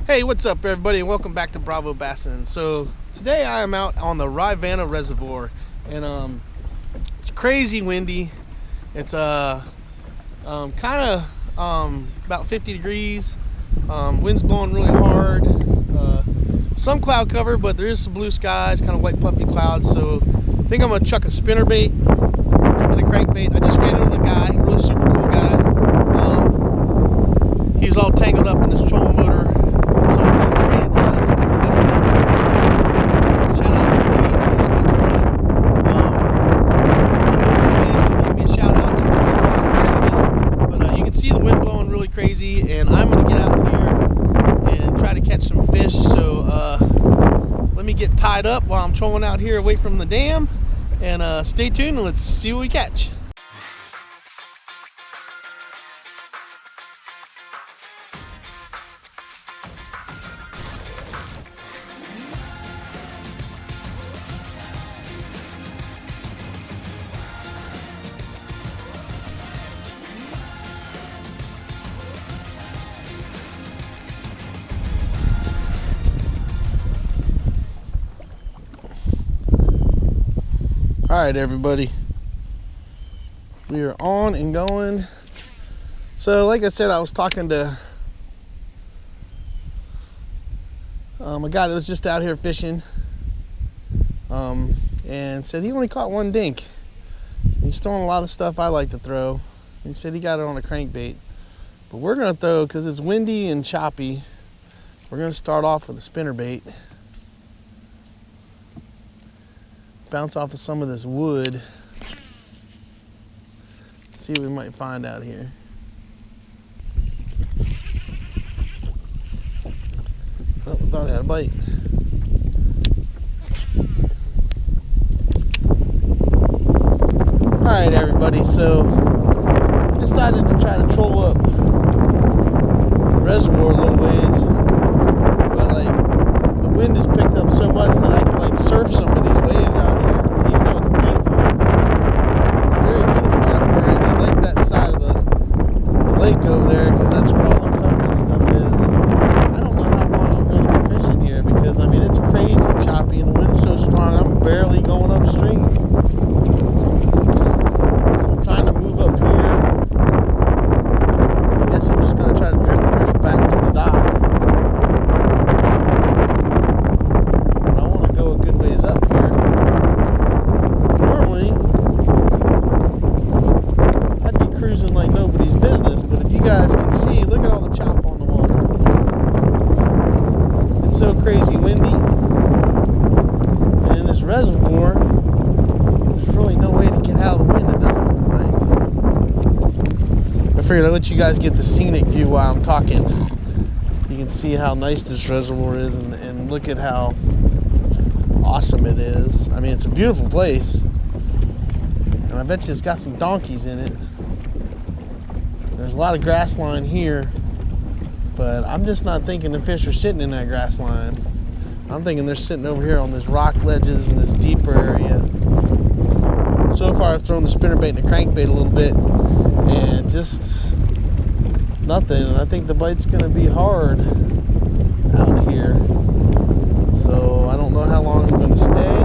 Hey, what's up everybody, and welcome back to Bravo Bassin. So today I am out on the Rivanna Reservoir, and it's crazy windy. It's kind of about 50 degrees. Wind's blowing really hard. Some cloud cover, but there is some blue skies, kind of white puffy clouds. So I think I'm gonna chuck a spinnerbait and a crankbait. I just ran into the guy, really super cool guy. He was all tangled up in this trolling motor. So he's braided line, so I can cut him out. Shout out to Dave, that's my brother. He'll give me a shout out. But you can see the wind blowing really crazy, and I'm gonna get out here and try to catch some fish. So let me get tied up while I'm trolling out here away from the dam, and stay tuned and let's see what we catch. All right, everybody, we are on and going. So like I said, I was talking to a guy that was just out here fishing, and said he only caught one dink. He's throwing a lot of stuff I like to throw. He said he got it on a crankbait, but we're gonna throw, because it's windy and choppy, we're gonna start off with a spinnerbait. Bounce off of some of this wood. See what we might find out here. Oh, I thought I had a bite. All right, everybody, so I decided to try to troll up the reservoir a little ways, but like the wind has picked up so much that I could like surf some of these waves out here, even though it's beautiful. It's very beautiful out here, and I like that side of the lake over there because that's where all the cover and stuff is. I don't know how long I'm going to be fishing here because, I mean, it's crazy choppy and the wind's so strong, I'm barely going upstream. So I'm trying to move up here. I guess I'm just going to try to drift fish back to the dock. Like nobody's business, but if you guys can see, look at all the chop on the water. It's so crazy windy, and in this reservoir there's really no way to get out of the wind, it doesn't look like. I figured I'd let you guys get the scenic view while I'm talking. You can see how nice this reservoir is, and look at how awesome it is. I mean, it's a beautiful place, and I bet you it's got some donkeys in it. There's a lot of grass line here, but I'm just not thinking the fish are sitting in that grass line. I'm thinking they're sitting over here on these rock ledges in this deeper area. So far I've thrown the spinnerbait and the crankbait a little bit, and just nothing. And I think the bite's gonna be hard out of here. So I don't know how long I'm gonna stay.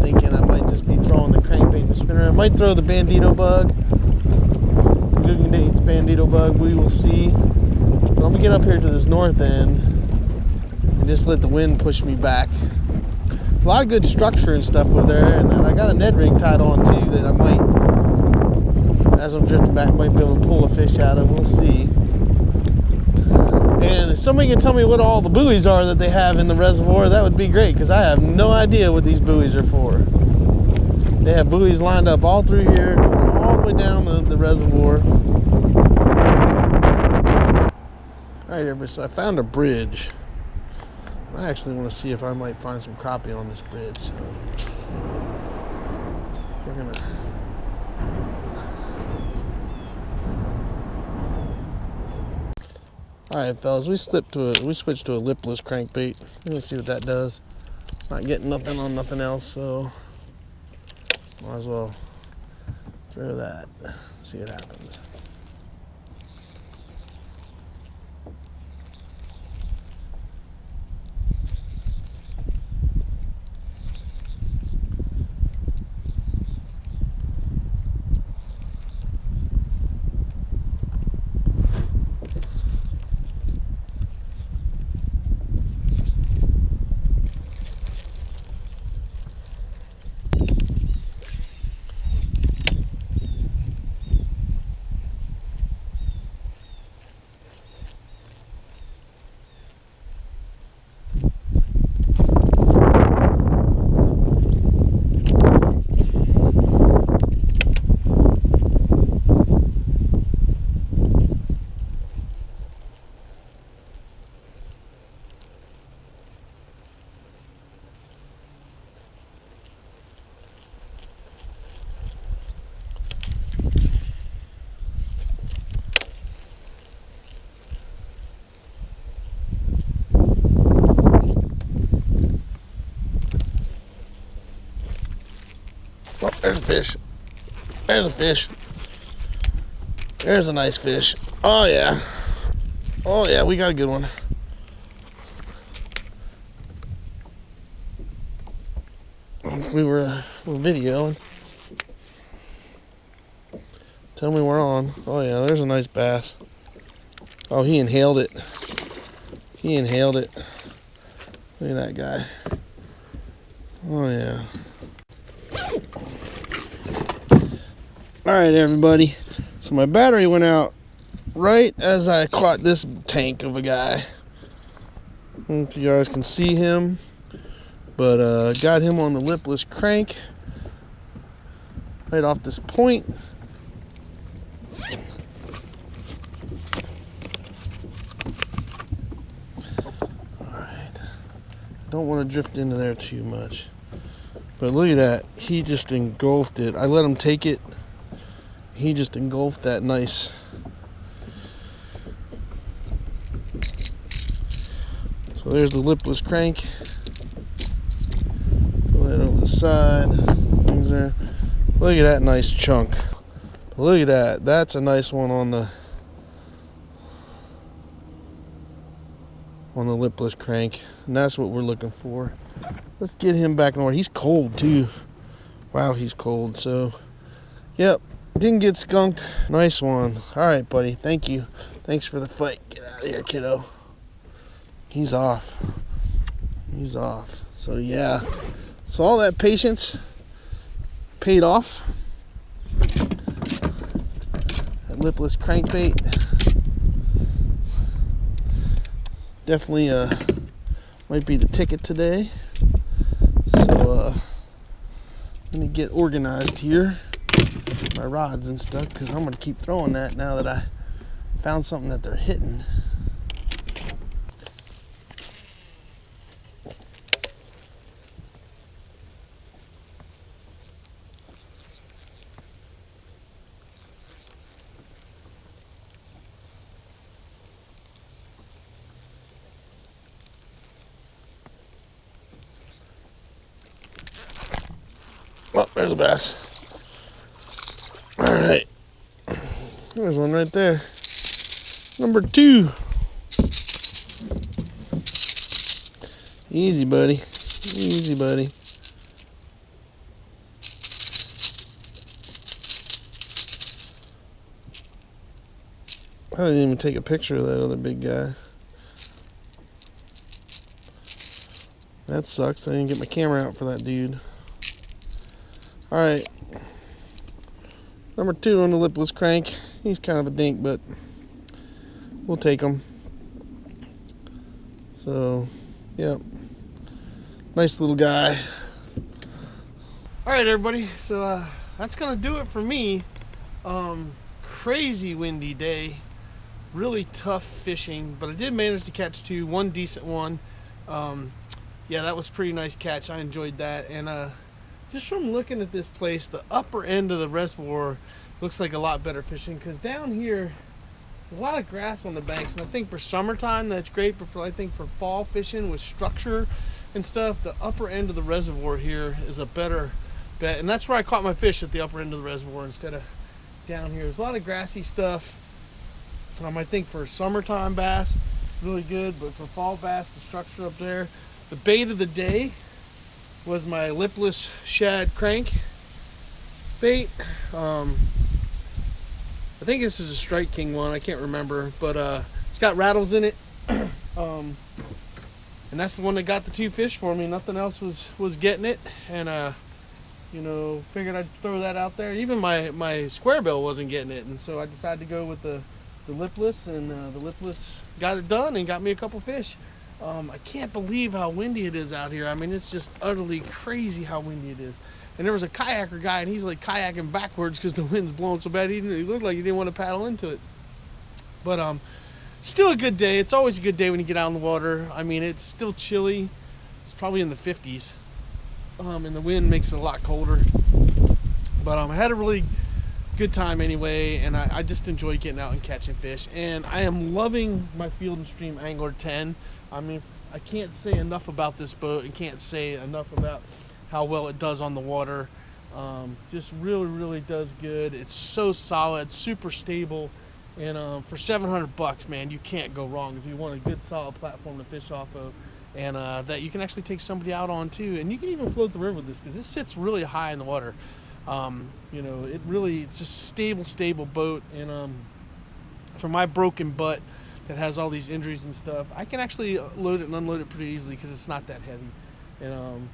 Thinking I might just be throwing the crankbait and the spinner. I might throw the bandito bug, the Guggen Dates bandito bug, we will see. But I'm gonna get up here to this north end and just let the wind push me back. There's a lot of good structure and stuff over there, and I got a Ned rig tied on too that I might, as I'm drifting back, might be able to pull a fish out of. We'll see. And if somebody can tell me what all the buoys are that they have in the reservoir, that would be great, because I have no idea what these buoys are for. They have buoys lined up all through here, all the way down the reservoir. All right, everybody, so I found a bridge. I actually want to see if I might find some crappie on this bridge. So we're gonna... All right, fellas, we switched to a lipliss crankbait. We're gonna see what that does. Not getting nothing on nothing else, so might as well throw that. See what happens. fish. There's a fish. There's a nice fish. Oh yeah. Oh yeah, we got a good one. We're videoing. Tell me we're on. Oh yeah, there's a nice bass. Oh, he inhaled it. He inhaled it. Look at that guy. Oh yeah. Alright everybody. So my battery went out right as I caught this tank of a guy. I don't know if you guys can see him. But got him on the lipless crank. Right off this point. Alright. Don't want to drift into there too much. But look at that. He just engulfed it. I let him take it. He just engulfed that nice. So there's the lipless crank. Pull that over the side. Things there. Look at that nice chunk. Look at that. That's a nice one on the lipless crank. And that's what we're looking for. Let's get him back in order. He's cold too. Wow, he's cold. So, yep. Didn't get skunked. Nice one. Alright, buddy. Thank you. Thanks for the fight. Get out of here, kiddo. He's off. He's off. So, yeah. So, all that patience paid off. That lipless crankbait. Definitely might be the ticket today. So, let me get organized here. My rods and stuff, because I'm going to keep throwing that now that I found something that they're hitting. Oh, there's a bass. Alright. There's one right there. Number 2. Easy, buddy. Easy, buddy. I didn't even take a picture of that other big guy. That sucks. I didn't get my camera out for that dude. Alright. Number 2 on the lipless crank. He's kind of a dink, but we'll take him. So, yep. Nice little guy. Alright, everybody. So, that's going to do it for me. Crazy windy day. Really tough fishing, but I did manage to catch 2. One decent one. Yeah, that was a pretty nice catch. I enjoyed that. And, just from looking at this place, the upper end of the reservoir looks like a lot better fishing, because down here there's a lot of grass on the banks, and I think for summertime that's great, but I think for fall fishing with structure and stuff, the upper end of the reservoir here is a better bet, and that's where I caught my fish, at the upper end of the reservoir instead of down here. There's a lot of grassy stuff. I think for summertime bass, really good, but for fall bass, the structure up there. The bait of the day was my lipless shad crank bait. I think this is a Strike King one, I can't remember, but it's got rattles in it. And that's the one that got the 2 fish for me. Nothing else was getting it, and you know, figured I'd throw that out there. Even my square bill wasn't getting it, and so I decided to go with the lipless, and the lipless got it done and got me a couple fish. I can't believe how windy it is out here. I mean, it's just utterly crazy how windy it is. And there was a kayaker guy, and he's like kayaking backwards because the wind's blowing so bad. He looked like he didn't want to paddle into it. But still a good day. It's always a good day when you get out in the water. I mean, it's still chilly. It's probably in the 50s. And the wind makes it a lot colder. But I had a really good time anyway, and I just enjoy getting out and catching fish. And I am loving my Field & Stream Angler 10. I mean, I can't say enough about this boat, and can't say enough about how well it does on the water. Just really does good. It's so solid, super stable, and for 700 bucks, man, you can't go wrong if you want a good solid platform to fish off of, and that you can actually take somebody out on too. And you can even float the river with this because this sits really high in the water. You know, it's just stable boat, and for my broken butt that has all these injuries and stuff, I can actually load it and unload it pretty easily because it's not that heavy. And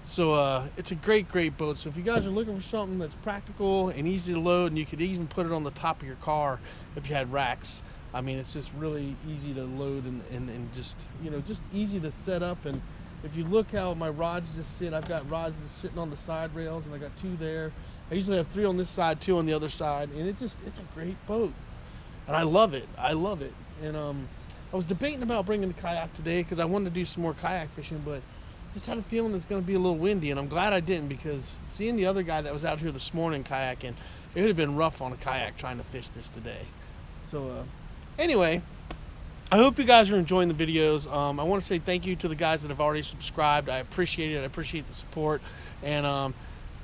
so it's a great boat. So if you guys are looking for something that's practical and easy to load, and you could even put it on the top of your car if you had racks, I mean, it's just really easy to load and just, you know, just easy to set up. And if you look how my rods just sit, I've got rods just sitting on the side rails, and I got 2 there. I usually have 3 on this side, 2 on the other side, and it's a great boat, and I love it. And I was debating about bringing the kayak today because I wanted to do some more kayak fishing, but just had a feeling it's going to be a little windy, and I'm glad I didn't, because seeing the other guy that was out here this morning kayaking, it would have been rough on a kayak trying to fish this today. So anyway, I hope you guys are enjoying the videos. I want to say thank you to the guys that have already subscribed. I appreciate it. I appreciate the support, and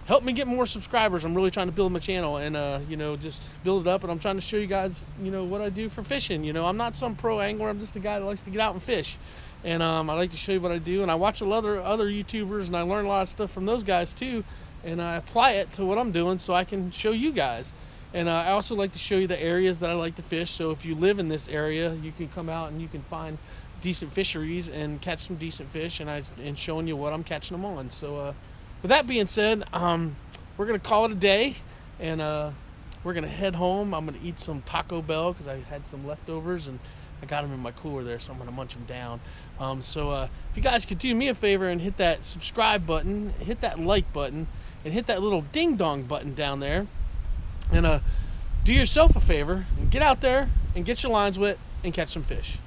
help me get more subscribers. I'm really trying to build my channel and you know, just build it up, and I'm trying to show you guys, you know, what I do for fishing. You know, I'm not some pro angler. I'm just a guy that likes to get out and fish, and I like to show you what I do. And I watch a lot of other YouTubers, and I learn a lot of stuff from those guys too, and I apply it to what I'm doing so I can show you guys. And I also like to show you the areas that I like to fish, so if you live in this area, you can come out and you can find decent fisheries and catch some decent fish, and showing you what I'm catching them on. So with that being said, we're gonna call it a day, and we're gonna head home. I'm gonna eat some Taco Bell because I had some leftovers, and I got them in my cooler there, so I'm gonna munch them down. So if you guys could do me a favor and hit that subscribe button, hit that like button, and hit that little ding dong button down there, and do yourself a favor and get out there and get your lines wet and catch some fish.